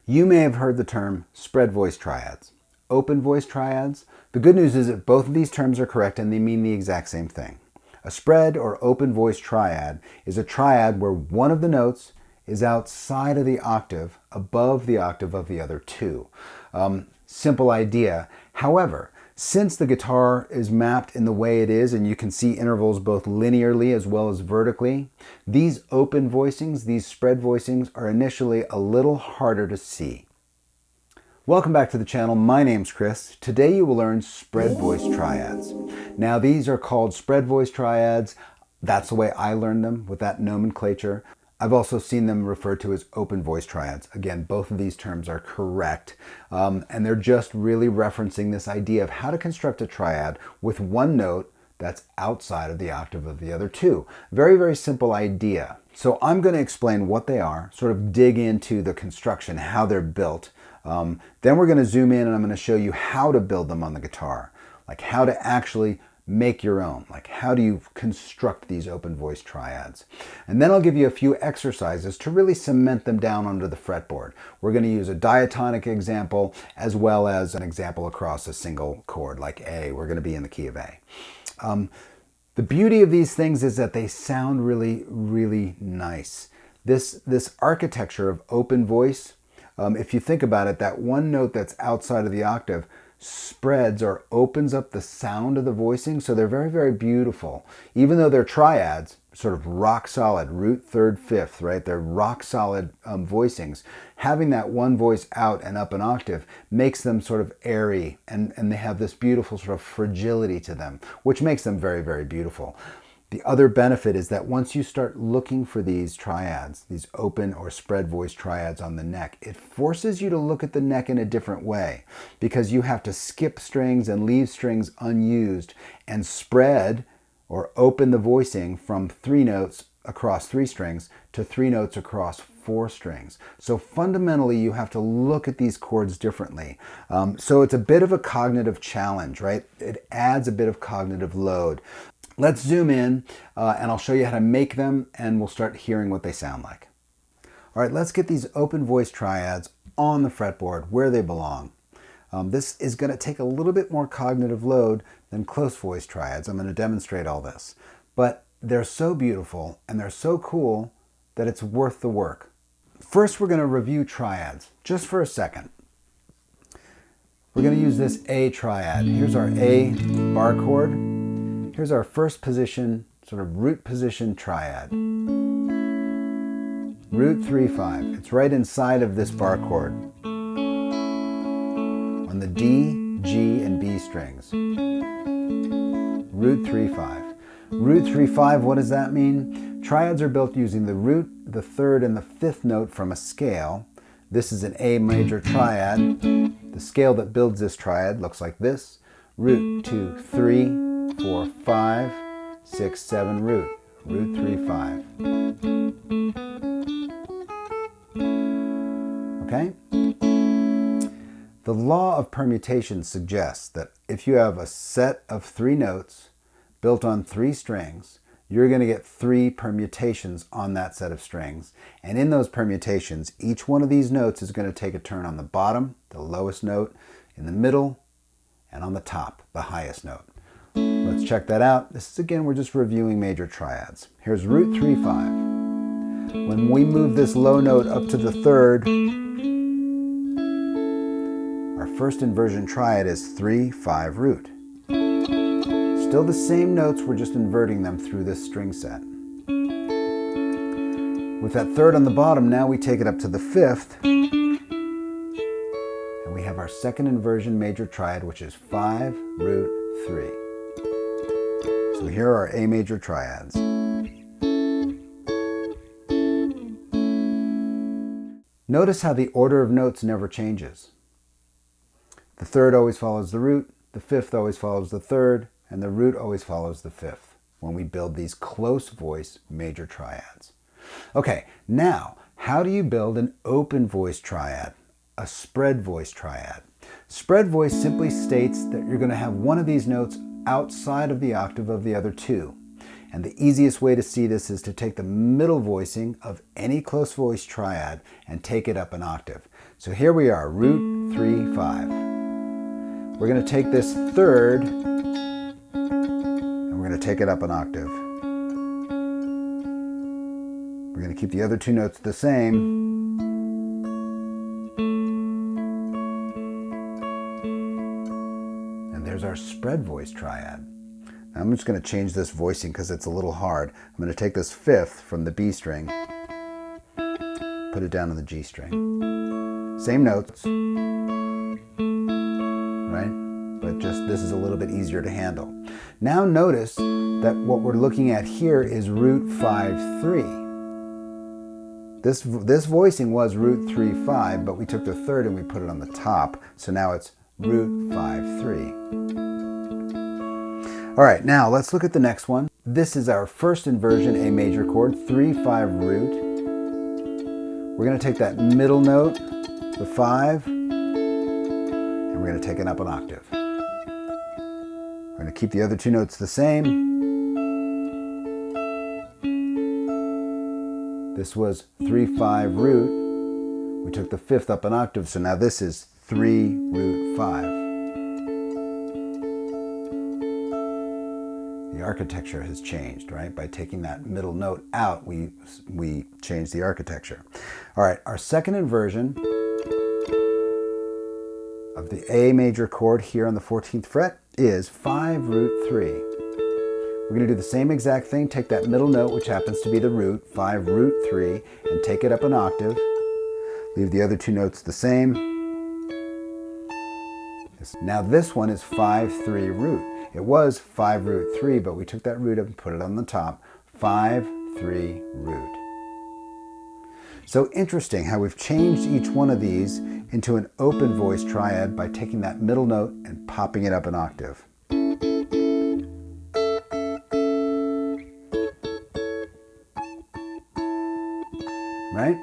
You may have heard the term spread voice triads, open voice triads. The good news is that both of these terms are correct and they mean the exact same thing. A spread or open voice triad is a triad where one of the notes is outside of the octave, above the octave of the other two. Simple idea. However, since the guitar is mapped in the way it is, and you can see intervals both linearly as well as vertically, these open voicings, these spread voicings, are initially a little harder to see. Welcome back to the channel. My name's Chris. Today you will learn spread voice triads. Now these are called spread voice triads. That's the way I learned them, with that nomenclature. I've also seen them referred to as open voice triads. Again, both of these terms are correct. And they're just really referencing this idea of how to construct a triad with one note that's outside of the octave of the other two. Very, very simple idea. So I'm going to explain what they are, sort of dig into the construction, how they're built. Then we're going to zoom in and I'm going to show you how to build them on the guitar, like how to actually make your own, like how do you construct these open voice triads. And then I'll give you a few exercises to really cement them down onto the fretboard. We're going to use a diatonic example as well as an example across a single chord like A. We're going to be in the key of A. The beauty of these things is that they sound really, really nice. This architecture of open voice, if you think about it, that one note that's outside of the octave spreads or opens up the sound of the voicing, so they're very, very beautiful. Even though they're triads, sort of rock solid, root, third, fifth, right? They're rock solid voicings. Having that one voice out and up an octave makes them sort of airy, and they have this beautiful sort of fragility to them, which makes them very, very beautiful. The other benefit is that once you start looking for these triads, these open or spread voice triads on the neck, it forces you to look at the neck in a different way because you have to skip strings and leave strings unused and spread or open the voicing from 3 notes across 3 strings to 3 notes across 4 strings. So fundamentally, you have to look at these chords differently. So it's a bit of a cognitive challenge, right? It adds a bit of cognitive load. Let's zoom in and I'll show you how to make them and we'll start hearing what they sound like. All right, let's get these open voice triads on the fretboard where they belong. This is going to take a little bit more cognitive load than close voice triads. I'm going to demonstrate all this, but they're so beautiful and they're so cool that it's worth the work. First, we're going to review triads just for a second. We're going to use this A triad. Here's our A bar chord. Here's our first position, sort of root position triad. Root 3-5. It's right inside of this bar chord on the D, G, and B strings. Root 3-5. Root 3-5, what does that mean? Triads are built using the root, the third, and the fifth note from a scale. This is an A major triad. The scale that builds this triad looks like this. Root 2, 3, 4, 5, 6, 7, root 3-5. Okay? The law of permutation suggests that if you have a set of 3 notes built on 3 strings, you're going to get 3 permutations on that set of strings. And in those permutations, each one of these notes is going to take a turn on the bottom, the lowest note, in the middle, and on the top, the highest note. Let's check that out. This is, again, we're just reviewing major triads. Here's root 3-5. When we move this low note up to the third, our first inversion triad is 3-5 root. Still the same notes, we're just inverting them through this string set. With that third on the bottom, now we take it up to the fifth, and we have our second inversion major triad, which is 5 root 3. So here are A major triads. Notice how the order of notes never changes. The third always follows the root, the fifth always follows the third, and the root always follows the fifth when we build these close voice major triads. Okay, now, how do you build an open voice triad, a spread voice triad? Spread voice simply states that you're going to have one of these notes outside of the octave of the other two. And the easiest way to see this is to take the middle voicing of any close voice triad and take it up an octave. So here we are, root 3, 5. We're going to take this third and we're going to take it up an octave. We're going to keep the other two notes the same. And there's our spread voice triad. Now I'm just going to change this voicing because it's a little hard. I'm going to take this fifth from the B string, put it down on the G string. Same notes, right? But just this is a little bit easier to handle. Now notice that what we're looking at here is root 5, 3. This voicing was root 3, 5, but we took the third and we put it on the top. So now it's root 5, 3. All right, now let's look at the next one. This is our first inversion A major chord, 3, 5 root. We're going to take that middle note, the 5, and we're going to take it up an octave. We're going to keep the other two notes the same. This was 3, 5 root. We took the fifth up an octave, so now this is 3 root 5. The architecture has changed, right? By taking that middle note out, we changed the architecture. All right, our second inversion of the A major chord here on the 14th fret is 5 root 3. We're going to do the same exact thing. Take that middle note, which happens to be the root, 5 root 3, and take it up an octave. Leave the other two notes the same. Now this one is 5, 3 root. It was 5 root 3, but we took that root up and put it on the top. 5, 3 root. So interesting how we've changed each one of these into an open voice triad by taking that middle note and popping it up an octave. Right?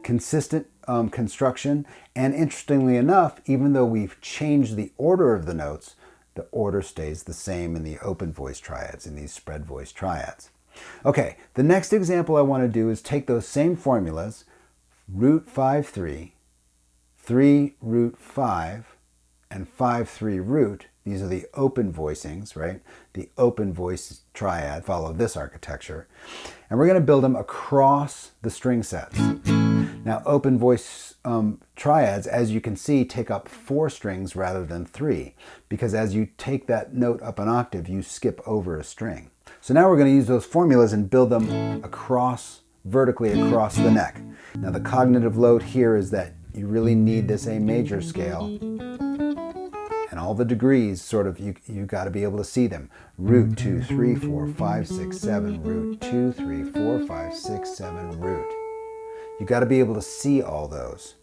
Consistent construction, and interestingly enough, even though we've changed the order of the notes, the order stays the same in the open voice triads, in these spread voice triads. Okay, the next example I want to do is take those same formulas, root 5, 3, 3 root 5, and 5, 3 root. These are the open voicings, right? The open voice triad follow this architecture. And we're going to build them across the string sets. Now, open voice triads, as you can see, take up 4 strings rather than 3, because as you take that note up an octave, you skip over a string. So now we're going to use those formulas and build them vertically across the neck. Now, the cognitive load here is that you really need this A major scale, and all the degrees, sort of, you got to be able to see them. Root 2, 3, 4, 5, 6, 7, root 2, 3, 4, 5, 6, 7, root. You got to be able to see all those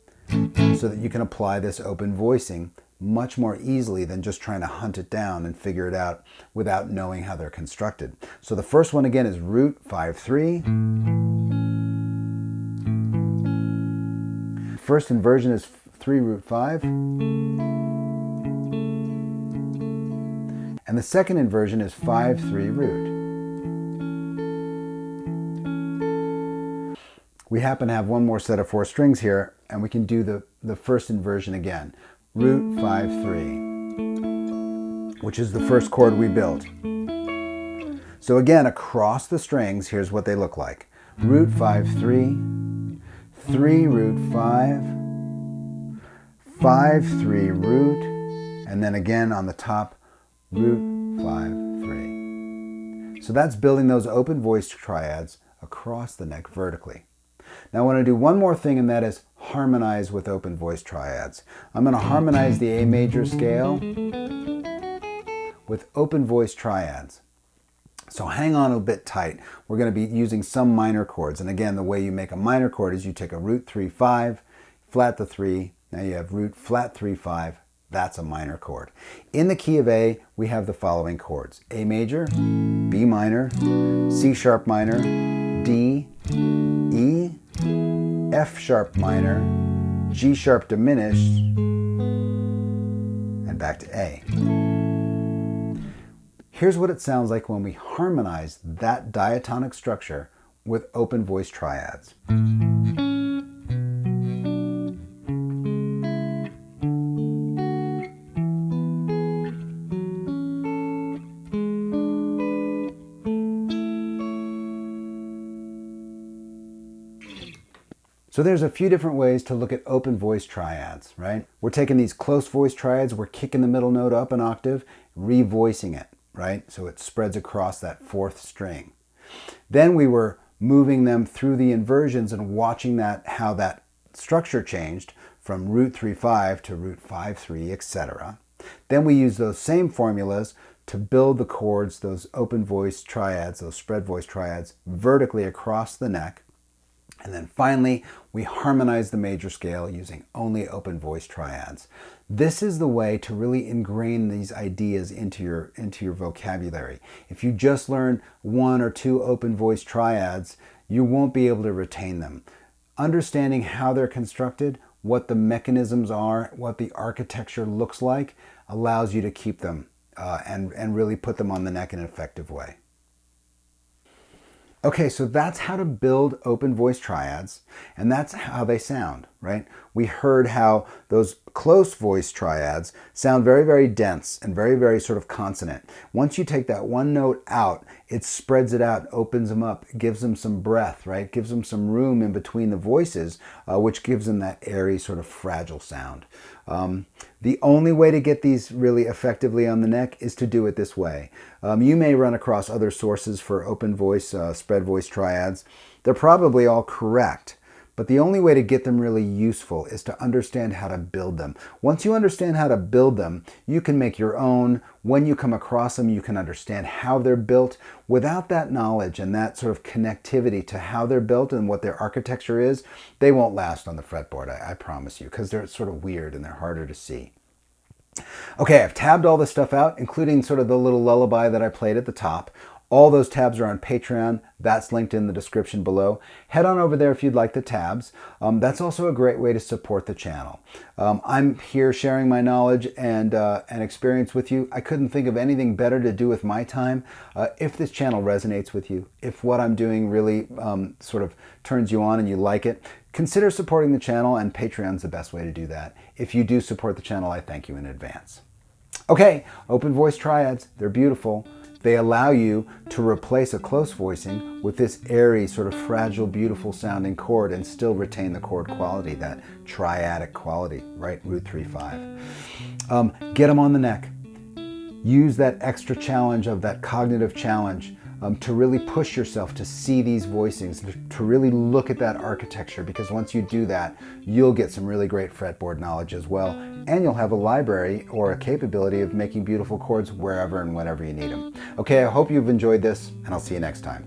so that you can apply this open voicing much more easily than just trying to hunt it down and figure it out without knowing how they're constructed. So the first one again is root 5, 3. First inversion is 3 root 5. And the second inversion is 5, 3 root. We happen to have one more set of 4 strings here, and we can do the first inversion again. Root 5, 3, which is the first chord we built. So again, across the strings, here's what they look like. Root 5, 3, 3 root 5, 5, 3 root, and then again on the top, root 5, 3. So that's building those open voice triads across the neck vertically. Now I want to do one more thing, and that is harmonize with open voice triads. I'm going to harmonize the A major scale with open voice triads. So hang on a bit tight. We're going to be using some minor chords. And again, the way you make a minor chord is you take a root 3, 5, flat the 3. Now you have root flat 3, 5. That's a minor chord. In the key of A, we have the following chords: A major, B minor, C sharp minor, D, E, F sharp minor, G sharp diminished, and back to A. Here's what it sounds like when we harmonize that diatonic structure with open voice triads. So there's a few different ways to look at open voice triads, right? We're taking these close voice triads, we're kicking the middle note up an octave, revoicing it, right? So it spreads across that fourth string. Then we were moving them through the inversions and watching how that structure changed from root 3-5 to root 5-3, etc. Then we use those same formulas to build the chords, those open voice triads, those spread voice triads, vertically across the neck. And then finally, we harmonize the major scale using only open voice triads. This is the way to really ingrain these ideas into your vocabulary. If you just learn 1 or 2 open voice triads, you won't be able to retain them. Understanding how they're constructed, what the mechanisms are, what the architecture looks like, allows you to keep them and really put them on the neck in an effective way. Okay, so that's how to build open voice triads, and that's how they sound, right? We heard how those close voice triads sound very, very dense and very, very sort of consonant. Once you take that one note out, it spreads it out, opens them up, gives them some breath, right? Gives them some room in between the voices, which gives them that airy sort of fragile sound. The only way to get these really effectively on the neck is to do it this way. You may run across other sources for open voice, spread voice triads. They're probably all correct, but the only way to get them really useful is to understand how to build them. Once you understand how to build them, you can make your own. When you come across them, you can understand how they're built. Without that knowledge and that sort of connectivity to how they're built and what their architecture is, they won't last on the fretboard, I promise you, because they're sort of weird and they're harder to see. Okay, I've tabbed all this stuff out, including sort of the little lullaby that I played at the top. All those tabs are on Patreon. That's linked in the description below. Head on over there if you'd like the tabs. That's also a great way to support the channel. I'm here sharing my knowledge and experience with you. I couldn't think of anything better to do with my time. If this channel resonates with you, if what I'm doing really sort of turns you on and you like it, consider supporting the channel, and Patreon's the best way to do that. If you do support the channel, I thank you in advance. Okay, open voice triads, they're beautiful. They allow you to replace a close voicing with this airy, sort of fragile, beautiful sounding chord and still retain the chord quality, that triadic quality, right? Root 3-5. Get them on the neck. Use that extra challenge of that cognitive challenge to really push yourself to see these voicings, to really look at that architecture, because once you do that, you'll get some really great fretboard knowledge as well, and you'll have a library or a capability of making beautiful chords wherever and whenever you need them. Okay, I hope you've enjoyed this, and I'll see you next time.